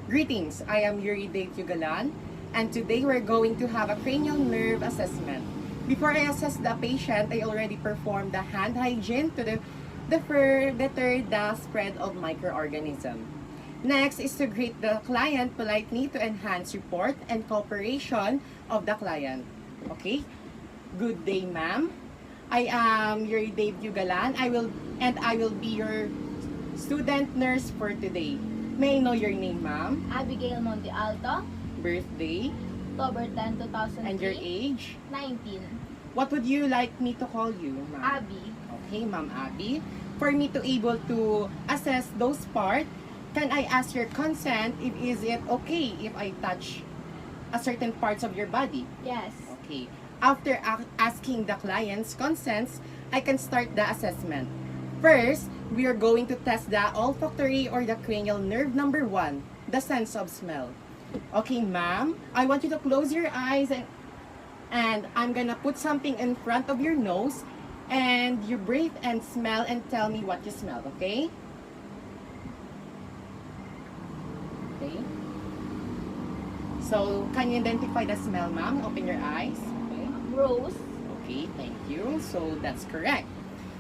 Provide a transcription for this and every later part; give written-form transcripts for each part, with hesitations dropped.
Greetings, I am Yuri Yugalan, and today we're going to have a cranial nerve assessment. Before I assess the patient, I already performed the hand hygiene to deter the spread of microorganisms. Next is to greet the client politely to enhance support and cooperation of the client. Okay? Good day, ma'am. I am Yuri Yugalan. I will be your student nurse for today. May I know your name, ma'am? Abigail Monte Alto, Birthday? October 10, 2003. And your age? 19. What would you like me to call you, ma'am? Abby. Okay, Ma'am Abby. For me to able to assess those parts, can I ask your consent if is it okay if I touch a certain parts of your body? Yes. Okay. After asking the client's consents, I can start the assessment. First, we are going to test the olfactory or the cranial nerve number 1, the sense of smell. Okay, ma'am, I want you to close your eyes and I'm gonna put something in front of your nose and you breathe and smell and tell me what you smell, okay? Okay. So, can you identify the smell, ma'am? Open your eyes. Okay. Rose. Okay, thank you. So, that's correct.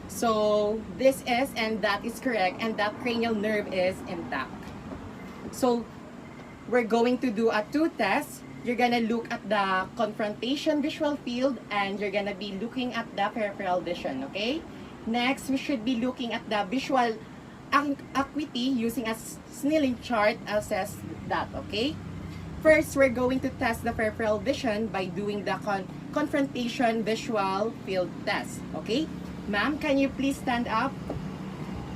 So, this is and that is correct and that cranial nerve is intact. So, we're going to do a 2 tests. You're gonna look at the confrontation visual field and you're gonna be looking at the peripheral vision, okay? Next, we should be looking at the visual acuity using a Snelling chart, assess that, okay? First, we're going to test the peripheral vision by doing the confrontation visual field test, okay? Ma'am, can you please stand up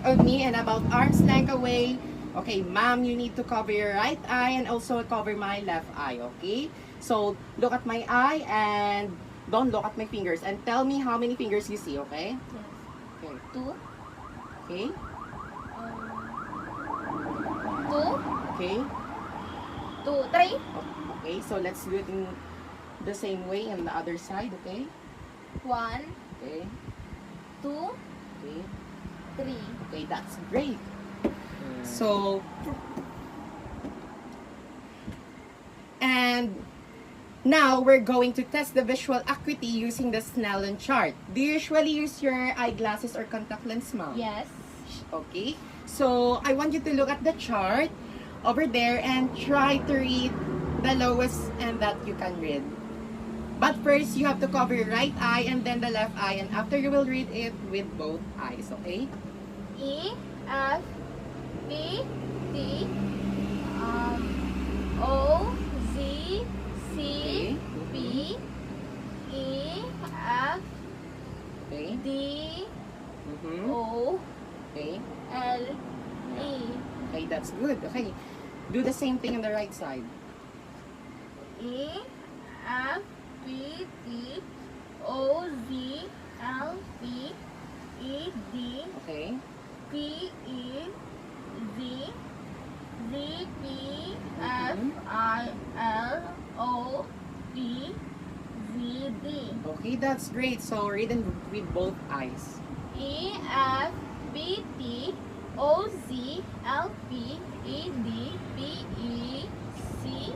on me and about arm's length away? Okay, ma'am, you need to cover your right eye and also cover my left eye, okay? So, look at my eye and don't look at my fingers and tell me how many fingers you see, okay? Yes. Okay. 2. Okay? 2. Okay? 2. 3. Okay, so let's do it in the same way on the other side, okay? 1. Okay? 2. Okay? 3. Okay, that's great. So, and now we're going to test the visual acuity using the Snellen chart. Do you usually use your eyeglasses or contact lens, ma'am? Yes. Okay. So, I want you to look at the chart over there and try to read the lowest and that you can read. But first, you have to cover your right eye and then the left eye, and after you will read it with both eyes, okay? E, F, B, T, O, Z, C, Okay. B, E, F, Okay. D, Mm-hmm. O, Okay. L, E. Okay, that's good. Okay. Do the same thing on the right side. E, F, B, T, O, Z, L, P, E, D, Okay. P, E, Z, Z, P, F, Mhm. I, L, O, P, Z, D. Okay, that's great. So read and with both eyes. E, F, B, T, O, Z, L, P, E, D, P, E, C,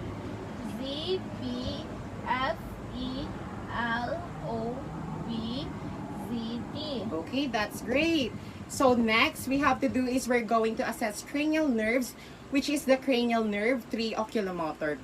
Z, P, F, E, L, O, P, Z, D. Okay, that's great. So next we have to do is we're going to assess cranial nerves, which is the cranial nerve 3 oculomotor,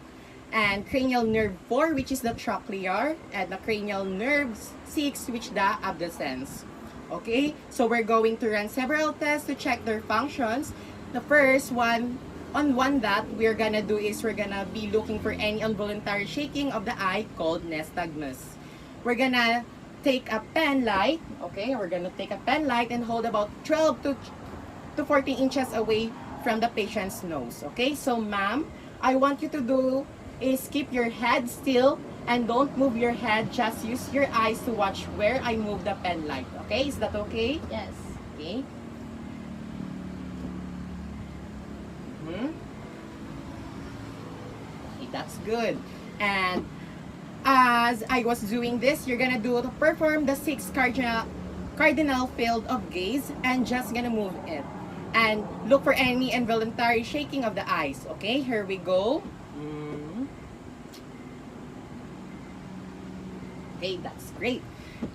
and cranial nerve 4, which is the trochlear, and the cranial nerve 6, which the abducens. Okay, so we're going to run several tests to check their functions. The first one, on one that we're gonna do is we're gonna be looking for any involuntary shaking of the eye called nystagmus. We're gonna take a pen light, okay? We're gonna take a pen light and hold about 12 to 14 inches away from the patient's nose, okay? So, ma'am, I want you to do is keep your head still and don't move your head. Just use your eyes to watch where I move the pen light, okay? Is that okay? Yes. Okay. Okay, that's good. And as I was doing this, you're gonna do to perform the 6 cardinal field of gaze and just gonna move it. And look for any involuntary shaking of the eyes. Okay, here we go. Okay, that's great.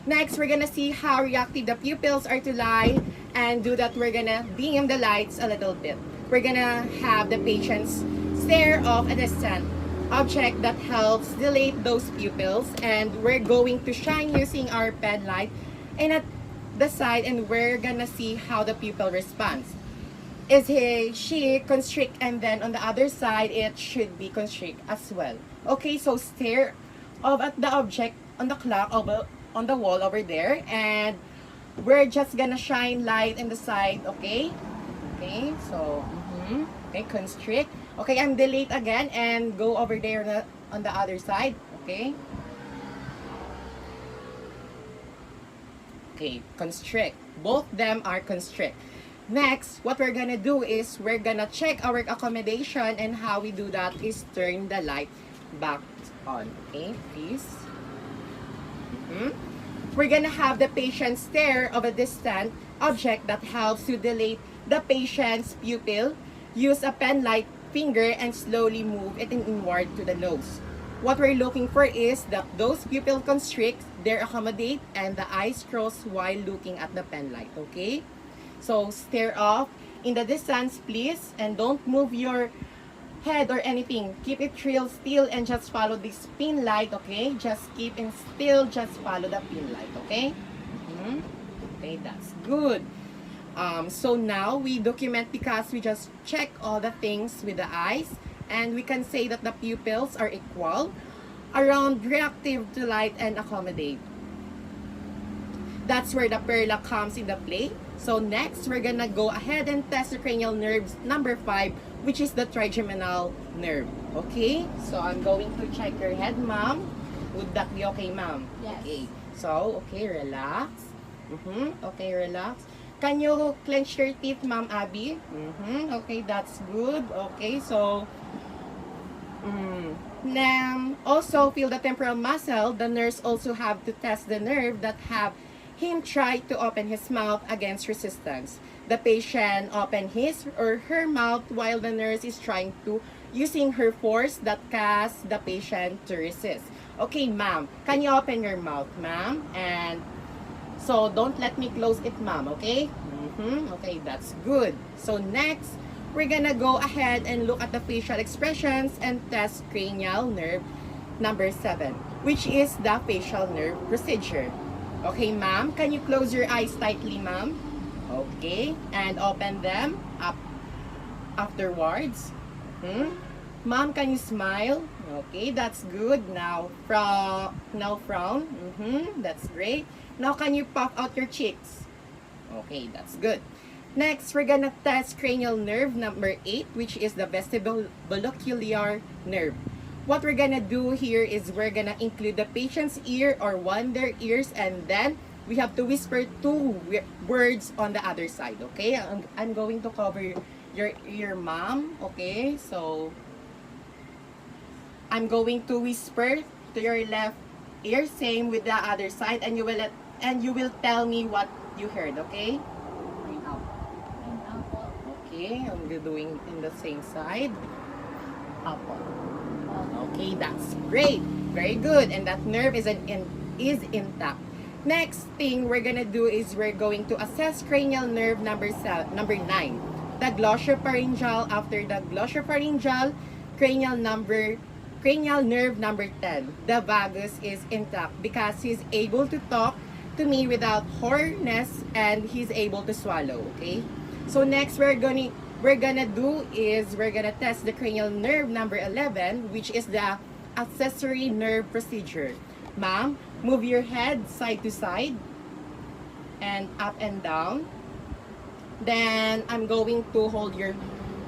Next, we're gonna see how reactive the pupils are to light, and do that, we're gonna dim the lights a little bit. We're gonna have the patients stare off a distant object that helps dilate those pupils, and we're going to shine using our pen light and at the side, and we're gonna see how the pupil responds. Is she constrict, and then on the other side it should be constrict as well. Okay, so stare off at the object on the clock over on the wall over there, and we're just gonna shine light in the side. Okay, okay, so okay, constrict. Okay, I'm delete again and go over there on the other side. Okay, okay, constrict. Both them are constrict. Next, what we're gonna do is we're gonna check our accommodation, and how we do that is turn the light back on. Okay, please. We're gonna have the patient stare of a distant object that helps to dilate the patient's pupil. Use a pen light finger and slowly move it inward to the nose. What we're looking for is that those pupil constrict, they accommodate, and the eyes close while looking at the pen light. Okay, so stare off in the distance, please, and don't move your head or anything. Keep it real still and just follow this pin light. Okay, just keep it still, just follow the pin light. Okay, okay, that's good. So now we document because we just check all the things with the eyes, and we can say that the pupils are equal, around, reactive to light, and accommodate. That's where the perla comes into play. So next, we're gonna go ahead and test the cranial nerves number 5, which is the trigeminal nerve. Okay, so I'm going to check your head, ma'am. Would that be okay, ma'am? Yes. Okay, so okay, relax. Okay, relax. Can you clench your teeth, ma'am Abby? Okay, that's good. Okay, so also feel the temporal muscle. The nurse also have to test the nerve that have him try to open his mouth against resistance. The patient open his or her mouth while the nurse is trying to using her force that cause the patient to resist. Okay, ma'am, can you open your mouth, ma'am? And so don't let me close it, ma'am. Okay? Okay, that's good. So next, we're gonna go ahead and look at the facial expressions and test cranial nerve number 7, which is the facial nerve procedure. Okay, ma'am, can you close your eyes tightly, ma'am? Okay, and open them up afterwards. Ma'am, can you smile? Okay, that's good. Now frown. That's great. Now can you puff out your cheeks? Okay, that's good. Next, we're gonna test cranial nerve number 8, which is the vestibulocular nerve. What we're gonna do here is we're gonna include the patient's ear or one their ears, and then we have to whisper 2 words on the other side. Okay, I'm going to cover your ear, ma'am. Okay, so I'm going to whisper to your left ear, same with the other side, and you will tell me what you heard. Okay. Pineapple. Okay, I'm doing in the same side. Apple. Okay, that's great. Very good. And that nerve is intact. Next thing we're gonna do is we're going to assess cranial nerve number 9, the glossopharyngeal. After the glossopharyngeal, cranial nerve number 10. The vagus is intact because he's able to talk to me without hoarseness, and he's able to swallow. Okay. So next we're gonna do is we're gonna test the cranial nerve number 11, which is the accessory nerve procedure. Ma'am, move your head side to side and up and down. Then I'm going to hold your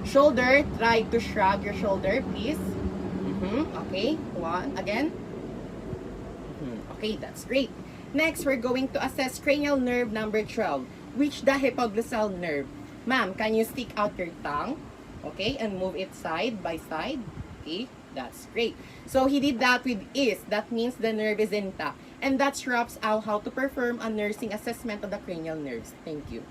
shoulder. Try to shrug your shoulder, please. Okay, one again. Okay, that's great. Next, we're going to assess cranial nerve number 12, which the hypoglossal nerve. Ma'am, can you stick out your tongue? Okay, and move it side by side. Okay, that's great. So he did that with ease. That means the nerve is intact. And that wraps out how to perform a nursing assessment of the cranial nerves. Thank you.